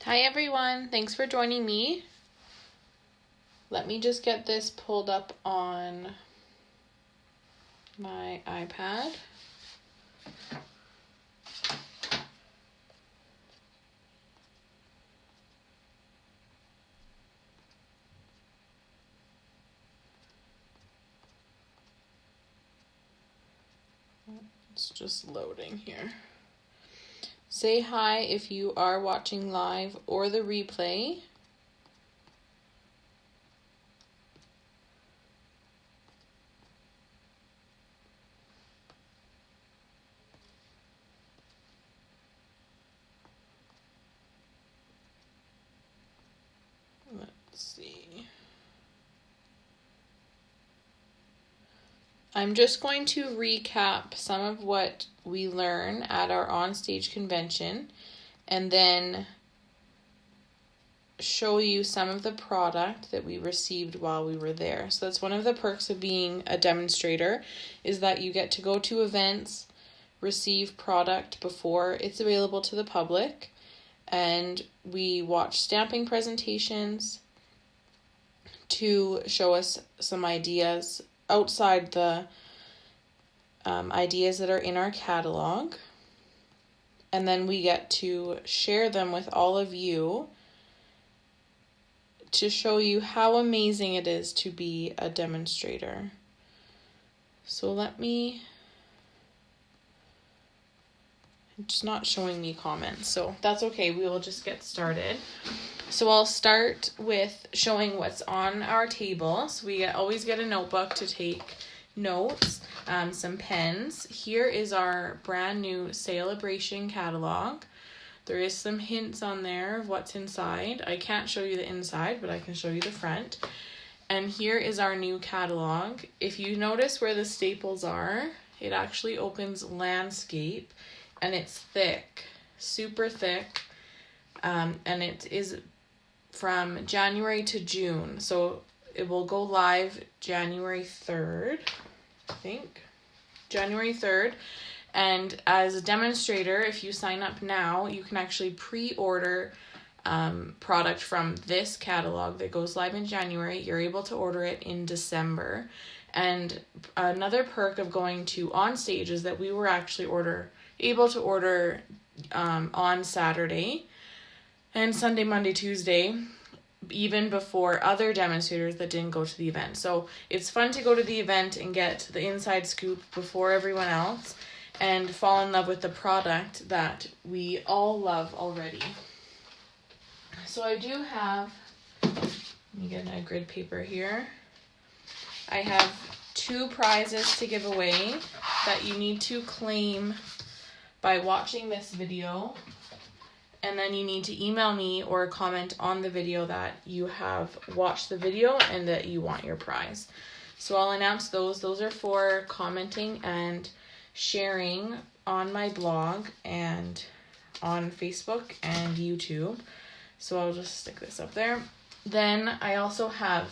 Hi everyone, thanks for joining me. Let me just get this pulled up on my iPad. It's just loading here. Say hi if you are watching live or the replay. Let's see. I'm just going to recap some of what we learn at our onstage convention and then show you some of the product that we received while we were there. So that's one of the perks of being a demonstrator, is that you get to go to events, receive product before it's available to the public, and we watch stamping presentations to show us some ideas outside the ideas that are in our catalog, and then we get to share them with all of you to show you how amazing it is to be a demonstrator. So it's not showing me comments, so that's okay, we will just get started. So I'll start with showing what's on our table. So we always get a notebook to take notes, some pens. Here is our brand new Celebration catalog. There is some hints on there of what's inside. I can't show you the inside, but I can show you the front. And here is our new catalog. If you notice where the staples are, it actually opens landscape, and it's thick, super thick, and it is from January to June. So it will go live January 3rd, I think. January 3rd. And as a demonstrator, if you sign up now, you can actually pre-order product from this catalog that goes live in January. You're able to order it in December. And another perk of going to Onstage is that we were actually able to order on Saturday and Sunday, Monday, Tuesday, even before other demonstrators that didn't go to the event. So it's fun to go to the event and get the inside scoop before everyone else and fall in love with the product that we all love already. So I do have, let me get a grid paper here. I have 2 prizes to give away that you need to claim by watching this video. And then you need to email me or comment on the video that you have watched the video and that you want your prize. So I'll announce those. Those are for commenting and sharing on my blog and on Facebook and YouTube. So I'll just stick this up there. Then I also have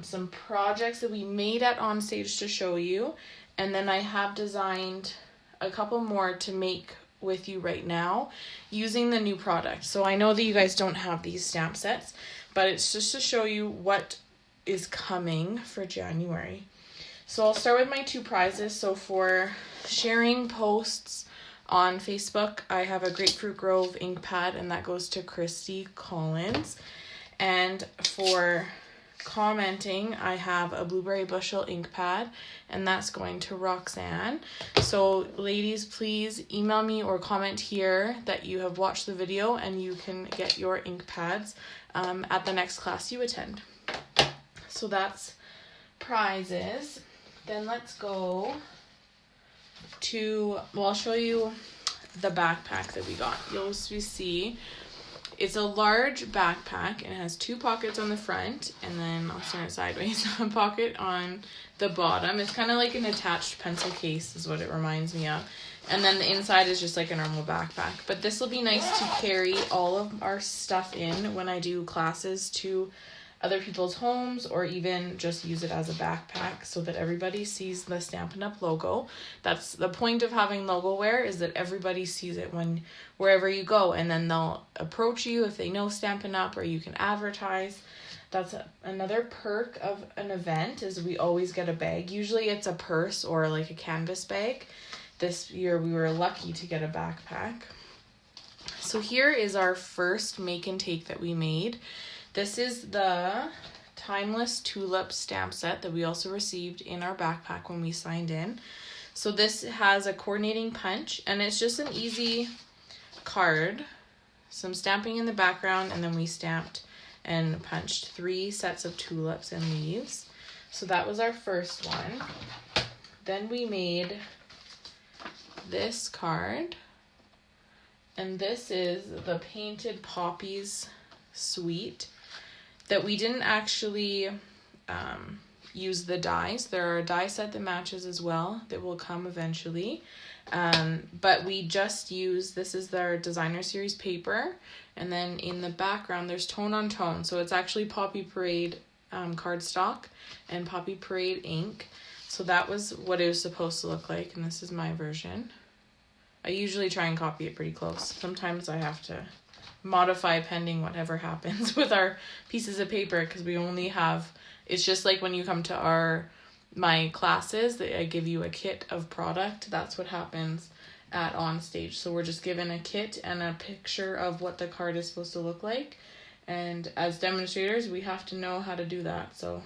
some projects that we made at Onstage to show you. And then I have designed a couple more to make with you right now using the new product. So I know that you guys don't have these stamp sets, but it's just to show you what is coming for January. So I'll start with my 2 prizes. So for sharing posts on Facebook, I have a Grapefruit Grove ink pad, and that goes to Christy Collins. And for commenting, I have a Blueberry Bushel ink pad, and that's going to Roxanne. So ladies, please email me or comment here that you have watched the video, and you can get your ink pads at the next class you attend. So that's prizes. Then let's go to, I'll show you the backpack that we got. You'll see it's a large backpack, and it has 2 pockets on the front, and then I'll turn it sideways, a pocket on the bottom. It's kind of like an attached pencil case is what it reminds me of. And then the inside is just like a normal backpack. But this will be nice to carry all of our stuff in when I do classes to other people's homes, or even just use it as a backpack so that everybody sees the Stampin' Up logo. That's the point of having logo wear, is that everybody sees it wherever you go, and then they'll approach you if they know Stampin' Up, or you can advertise. That's another perk of an event, is we always get a bag. Usually it's a purse or like a canvas bag. This year we were lucky to get a backpack. So here is our first make and take that we made. This is the Timeless Tulip stamp set that we also received in our backpack when we signed in. So this has a coordinating punch, and it's just an easy card, some stamping in the background, and then we stamped and punched 3 sets of tulips and leaves. So that was our first one. Then we made this card, and this is the Painted Poppies suite that we didn't actually use the dies. There are a die set that matches as well that will come eventually. But we just use, this is their designer series paper, and then in the background there's tone on tone. So it's actually Poppy Parade cardstock and Poppy Parade ink. So that was what it was supposed to look like, and this is my version. I usually try and copy it pretty close. Sometimes I have to modify pending whatever happens with our pieces of paper, because we only have, it's just like when you come to my classes, I give you a kit of product. That's what happens at Onstage. So we're just given a kit and a picture of what the card is supposed to look like, and as demonstrators we have to know how to do that. So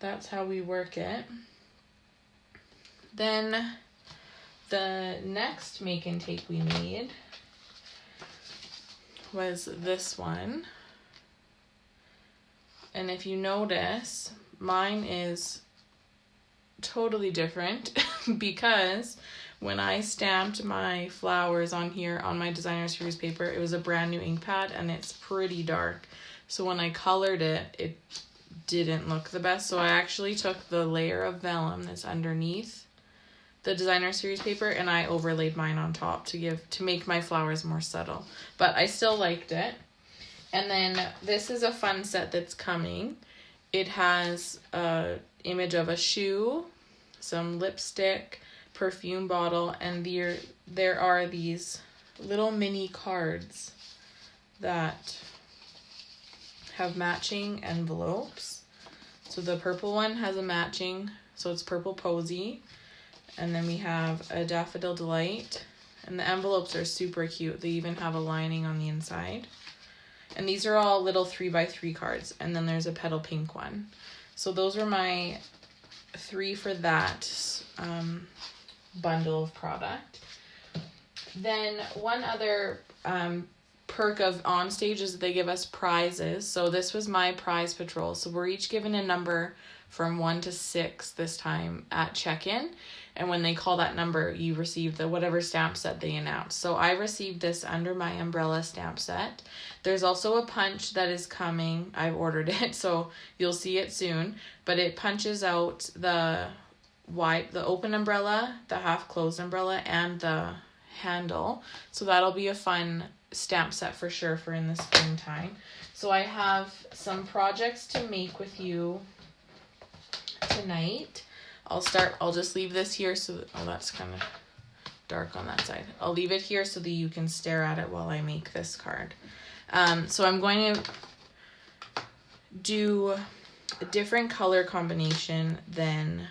that's how we work it. Then the next make and take we made was this one. And if you notice, mine is totally different because when I stamped my flowers on here on my designer series paper, it was a brand new ink pad and it's pretty dark. So when I colored it, it didn't look the best. So I actually took the layer of vellum that's underneath the designer series paper and I overlaid mine on top to make my flowers more subtle. But I still liked it. And then this is a fun set that's coming. It has a image of a shoe, some lipstick, perfume bottle, and there are these little mini cards that have matching envelopes. So the purple one has a matching, so it's Purple Posy. And then we have a Daffodil Delight. And the envelopes are super cute. They even have a lining on the inside. And these are all little 3x3 cards. And then there's a Petal Pink one. So those were my 3 for that bundle of product. Then one other perk of Onstage is that they give us prizes. So this was my prize patrol. So we're each given a number from 1 to 6 this time at check-in. And when they call that number, you receive the whatever stamp set they announce. So I received this Under My Umbrella stamp set. There's also a punch that is coming. I've ordered it, so you'll see it soon. But it punches out the open umbrella, the half closed umbrella, and the handle. So that'll be a fun stamp set for sure for in the springtime. So I have some projects to make with you tonight. I'll just leave this here that's kind of dark on that side. I'll leave it here so that you can stare at it while I make this card. So I'm going to do a different color combination than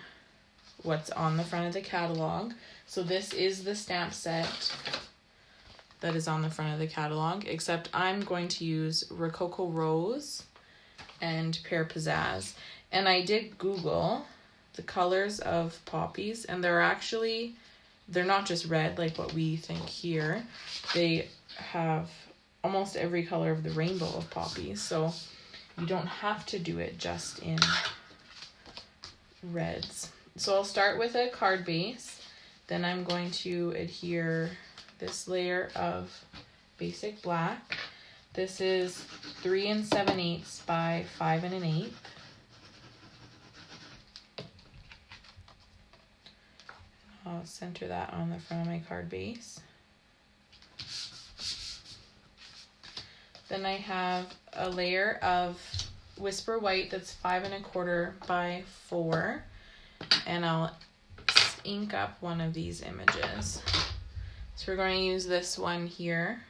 what's on the front of the catalog. So this is the stamp set that is on the front of the catalog, except I'm going to use Rococo Rose and Pear Pizzazz. And I did Google the colors of poppies, and they're not just red like what we think here. They have almost every color of the rainbow of poppies, so you don't have to do it just in reds. So I'll start with a card base, then I'm going to adhere this layer of basic black. This is 3 7/8 by 5 1/8. I'll center that on the front of my card base. Then I have a layer of Whisper White that's 5 1/4 by 4, and I'll ink up one of these images. So we're going to use this one here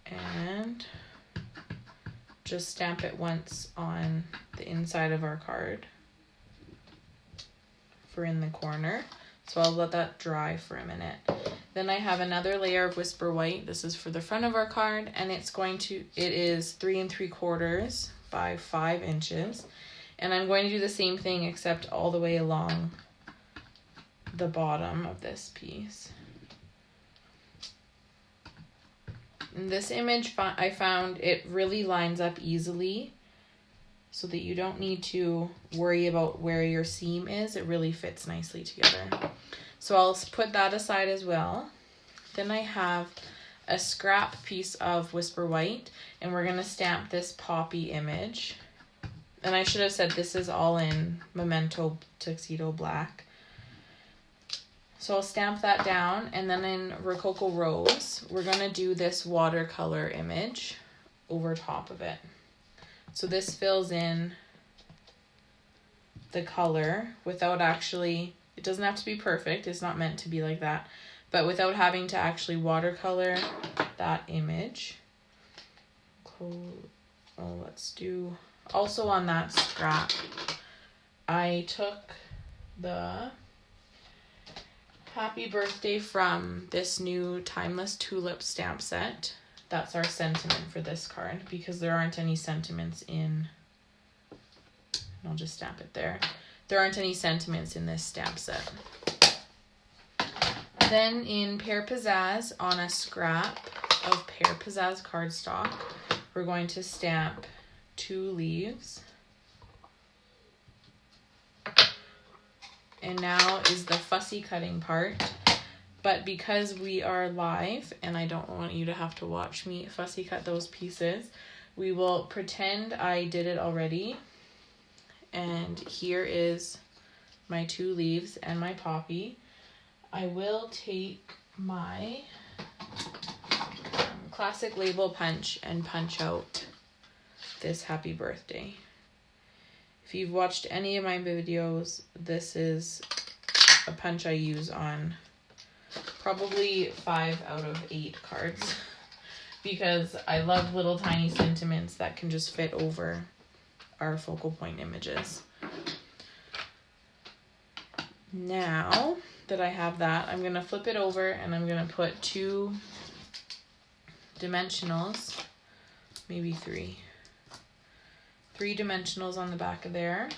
and just stamp it once on the inside of our card for in the corner. So I'll let that dry for a minute. Then I have another layer of Whisper White. This is for the front of our card, and it is 3 3/4 by 5 inches. And I'm going to do the same thing except all the way along the bottom of this piece. In this image, I found it really lines up easily so that you don't need to worry about where your seam is. It really fits nicely together. So I'll put that aside as well. Then I have a scrap piece of Whisper White, and we're going to stamp this poppy image. And I should have said this is all in Memento Tuxedo Black. So I'll stamp that down, and then in Rococo Rose, we're going to do this watercolor image over top of it. So this fills in the color without actually, it doesn't have to be perfect, it's not meant to be like that, but without having to actually watercolor that image. Let's do, also on that scrap, I took the Happy Birthday from this new Timeless Tulip stamp set. That's our sentiment for this card because there aren't any sentiments in, I'll just stamp it there. There aren't any sentiments in this stamp set. Then in Pear Pizzazz, on a scrap of Pear Pizzazz cardstock, we're going to stamp 2 leaves. And now is the fussy cutting part. But because we are live and I don't want you to have to watch me fussy cut those pieces, we will pretend I did it already. And here is my 2 leaves and my poppy. I will take my classic label punch and punch out this Happy Birthday. If you've watched any of my videos, this is a punch I use on probably 5 out of 8 cards because I love little tiny sentiments that can just fit over our focal point images. Now that I have that, I'm going to flip it over and I'm going to put 2 dimensionals, maybe 3 dimensionals on the back of there,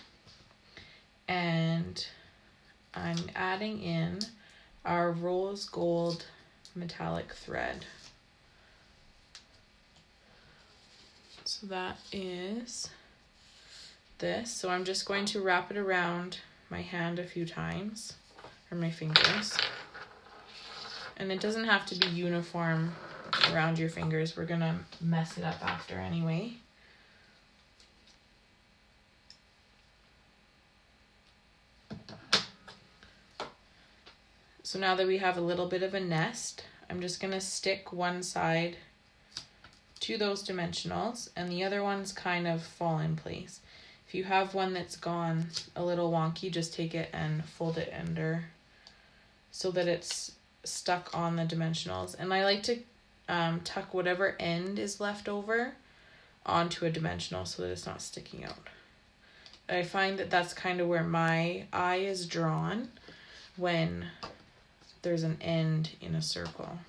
and I'm adding in our rose gold metallic thread. So that is this. So I'm just going to wrap it around my hand a few times, or my fingers. And it doesn't have to be uniform around your fingers. We're gonna mess it up after anyway. So now that we have a little bit of a nest, I'm just going to stick one side to those dimensionals and the other ones kind of fall in place. If you have one that's gone a little wonky, just take it and fold it under so that it's stuck on the dimensionals. And I like to tuck whatever end is left over onto a dimensional so that it's not sticking out. I find that that's kind of where my eye is drawn when there's an end in a circle.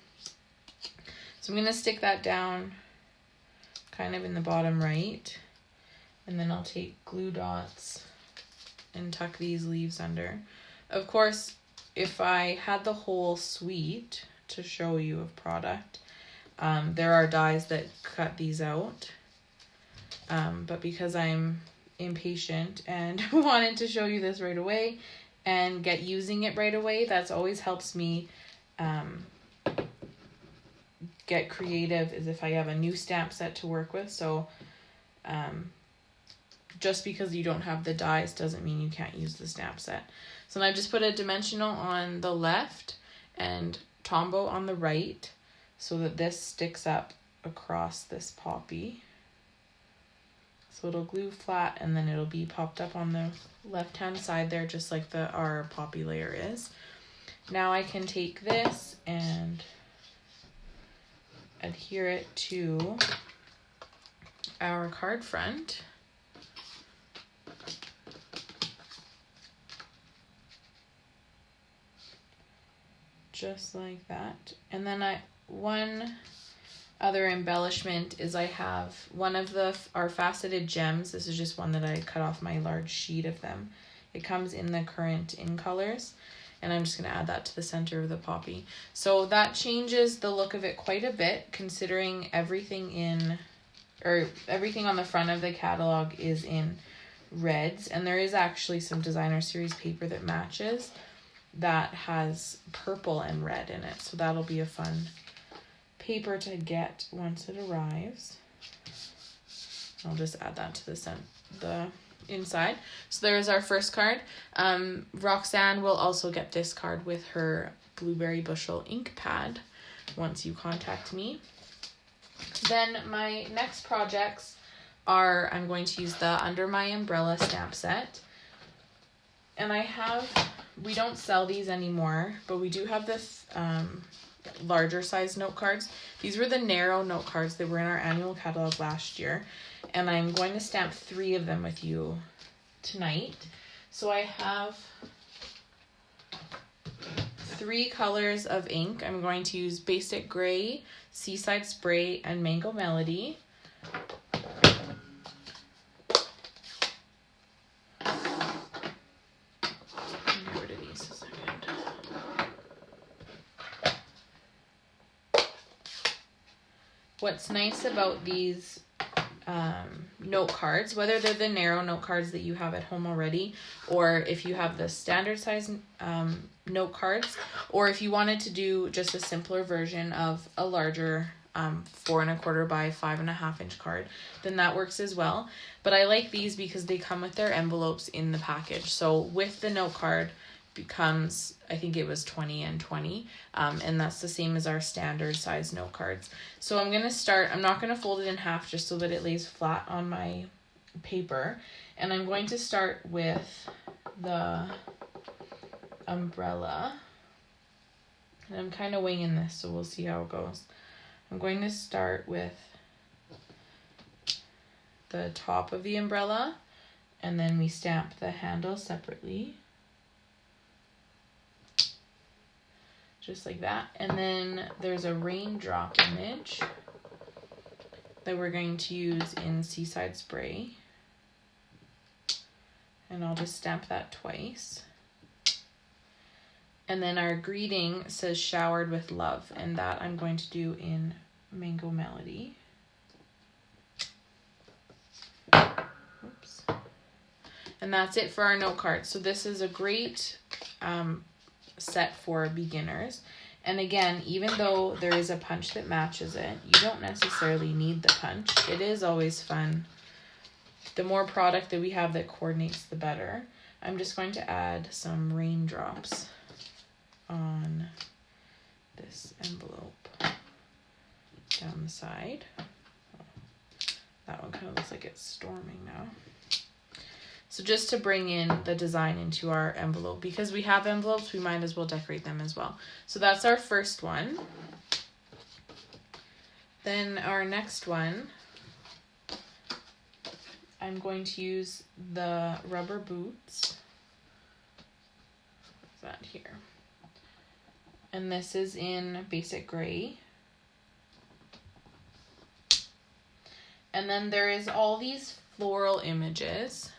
So I'm going to stick that down kind of in the bottom right, and then I'll take glue dots and tuck these leaves under. Of course, if I had the whole suite to show you of product, there are dies that cut these out, but because I'm impatient and wanted to show you this right away and get using it right away, that's always helps me get creative, is if I have a new stamp set to work with. So just because you don't have the dies doesn't mean you can't use the stamp set. So now I've just put a dimensional on the left and Tombow on the right so that this sticks up across this poppy. So it'll glue flat and then it'll be popped up on the left hand side there, just like our poppy layer is. Now I can take this and adhere it to our card front. Just like that. And then one other embellishment is I have one of our faceted gems. This is just one that I cut off my large sheet of them. It comes in the current in colors, and I'm just going to add that to the center of the poppy. So that changes the look of it quite a bit, considering everything on the front of the catalog is in reds, and there is actually some designer series paper that matches that has purple and red in it. So that'll be a fun paper to get once it arrives. I'll just add that to the inside. So there's our first card. Roxanne will also get this card with her Blueberry Bushel ink pad once you contact me. Then my next projects are, I'm going to use the Under My Umbrella stamp set. And we don't sell these anymore, but we do have this larger size note cards. These were the narrow note cards that were in our annual catalog last year, and I'm going to stamp 3 of them with you tonight. So I have 3 colors of ink. I'm going to use Basic Gray, Seaside Spray, and Mango Melody. What's nice about these note cards, whether they're the narrow note cards that you have at home already, or if you have the standard size note cards, or if you wanted to do just a simpler version of a larger 4 1/4 by 5 1/2 inch card, then that works as well. But I like these because they come with their envelopes in the package. So with the note card becomes, I think it was 20 and 20, and that's the same as our standard size note cards. So I'm not going to fold it in half just so that it lays flat on my paper, and I'm going to start with the umbrella, and I'm kind of winging this, so we'll see how it goes. I'm going to start with the top of the umbrella, and then we stamp the handle separately. Just like that. And then there's a raindrop image that we're going to use in Seaside Spray. And I'll just stamp that twice. And then our greeting says showered with love, and that I'm going to do in Mango Melody. Oops. And that's it for our note card. So this is a great set for beginners. And again, even though there is a punch that matches it, you don't necessarily need the punch. It is always fun. The more product that we have that coordinates, the better. I'm just going to add some raindrops on this envelope down the side. That one kind of looks like it's storming now. So just to bring in the design into our envelope, because we have envelopes, we might as well decorate them as well. So that's our first one. Then our next one, I'm going to use the rubber boots. What's that here? And this is in Basic Gray. And then there is all these floral images.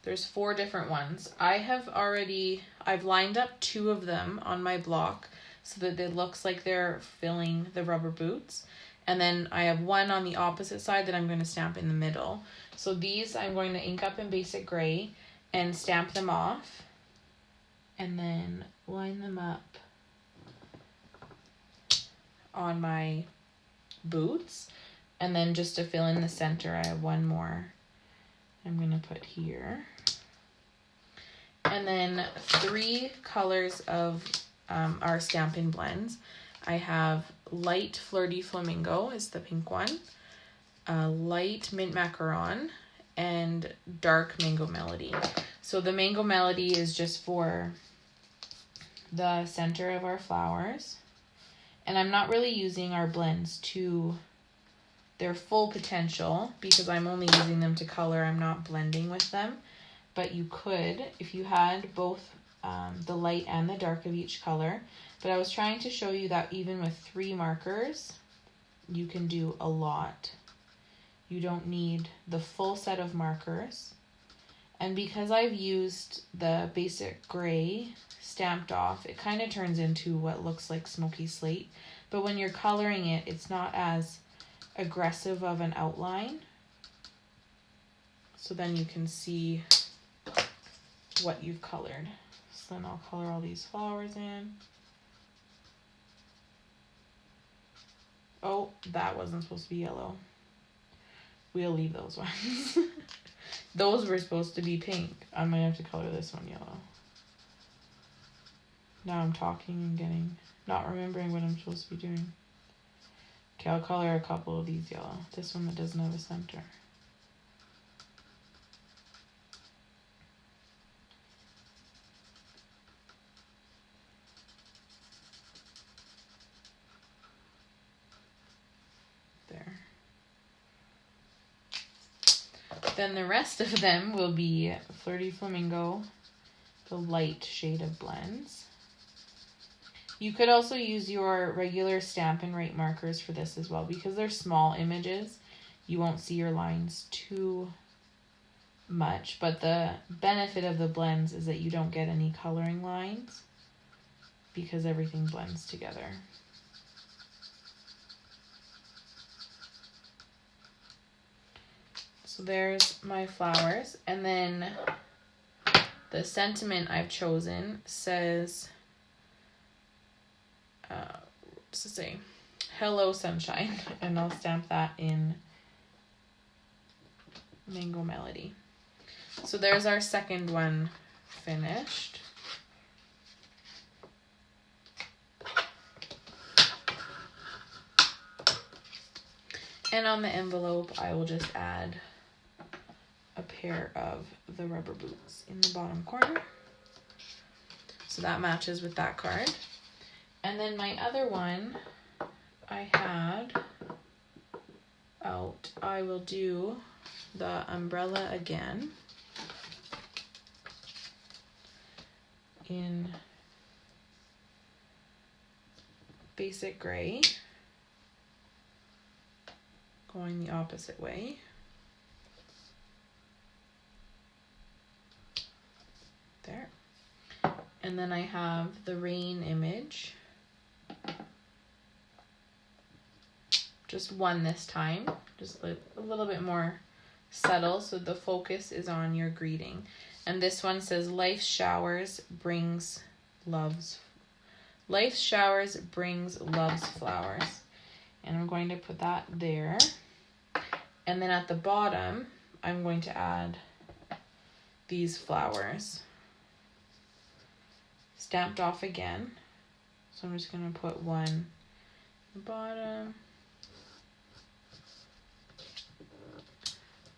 There's 4 different ones. I've lined up 2 of them on my block so that it looks like they're filling the rubber boots. And then I have one on the opposite side that I'm going to stamp in the middle. So these I'm going to ink up in Basic Gray and stamp them off. And then line them up on my boots. And then just to fill in the center, I have one more I'm going to put here. And then 3 colors of our Stampin' blends. I have light Flirty Flamingo is the pink one, light Mint Macaron, and dark Mango Melody. So the Mango Melody is just for the center of our flowers. And I'm not really using our blends to their full potential because I'm only using them to color. I'm not blending with them. But you could, if you had both the light and the dark of each color. But I was trying to show you that even with 3 markers, you can do a lot. You don't need the full set of markers. And because I've used the basic gray stamped off, it kind of turns into what looks like smoky slate. But when you're coloring it, it's not as aggressive of an outline. So then you can see what you've colored. So then I'll color all these flowers in. Oh, that wasn't supposed to be yellow. We'll leave those ones. Those were supposed to be pink. I might have to color this one yellow. Now I'm talking and not remembering what I'm supposed to be doing. Okay, I'll color a couple of these yellow. This one that doesn't have a center. There. Then the rest of them will be Flirty Flamingo, the light shade of blends. You could also use your regular Stampin' Up markers for this as well. Because they're small images, you won't see your lines too much. But the benefit of the blends is that you don't get any coloring lines because everything blends together. So there's my flowers. And then the sentiment I've chosen says, what's it say? Hello Sunshine. And I'll stamp that in Mango Melody. So there's our second one finished. And on the envelope, I will just add a pair of the rubber boots in the bottom corner. So that matches with that card. And then my other one I had out, I will do the umbrella again in basic gray, going the opposite way. There. And then I have the rain image. Just one this time, just a little bit more subtle, so the focus is on your greeting. And this one says, Life's showers brings love's flowers. And I'm going to put that there. And then at the bottom, I'm going to add these flowers. Stamped off again. So I'm just going to put one at the bottom.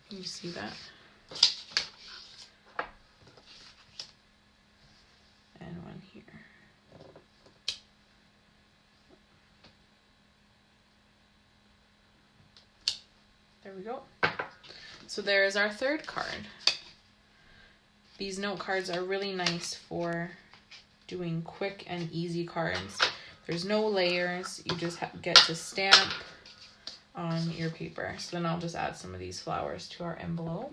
Can you see that? And one here. There we go. So there is our third card. These note cards are really nice for doing quick and easy cards. There's no layers. You just get to stamp on your paper. So then I'll just add some of these flowers to our envelope.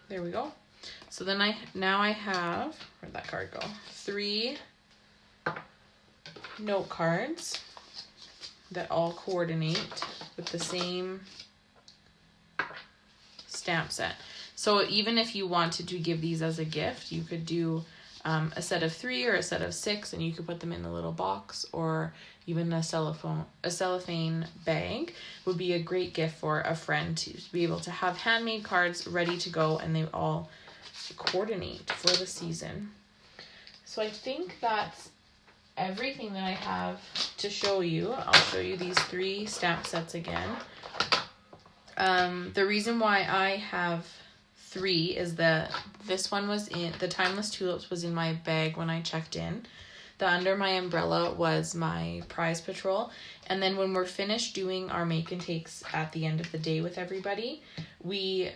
There we go. So then now I have, where'd that card go? 3 note cards that all coordinate with the same stamp set. So even if you wanted to give these as a gift, you could do a set of 3 or a set of 6, and you could put them in a little box, or even a cellophane bag would be a great gift for a friend to be able to have handmade cards ready to go, and they all coordinate for the season. So I think that's everything that I have to show you. I'll show you these 3 stamp sets again. The reason why I have 3 is that this one was in, the Timeless Tulips was in my bag when I checked in. The Under My Umbrella was my prize patrol. And then when we're finished doing our make and takes at the end of the day with everybody, we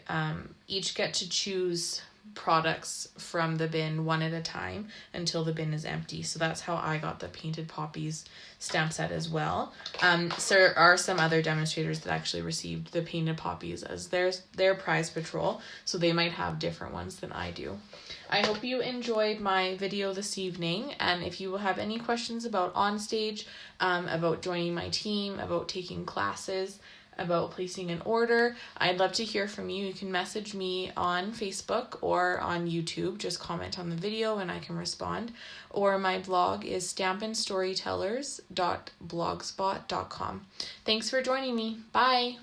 each get to choose products from the bin one at a time until the bin is empty. So that's how I got the Painted Poppies stamp set as well. So there are some other demonstrators that actually received the Painted Poppies as their prize patrol, so they might have different ones than I do. I hope you enjoyed my video this evening, and if you have any questions about Onstage, about joining my team, about taking classes, about placing an order, I'd love to hear from you. You can message me on Facebook or on YouTube. Just comment on the video and I can respond. Or my blog is stampinstorytellers.blogspot.com. Thanks for joining me. Bye!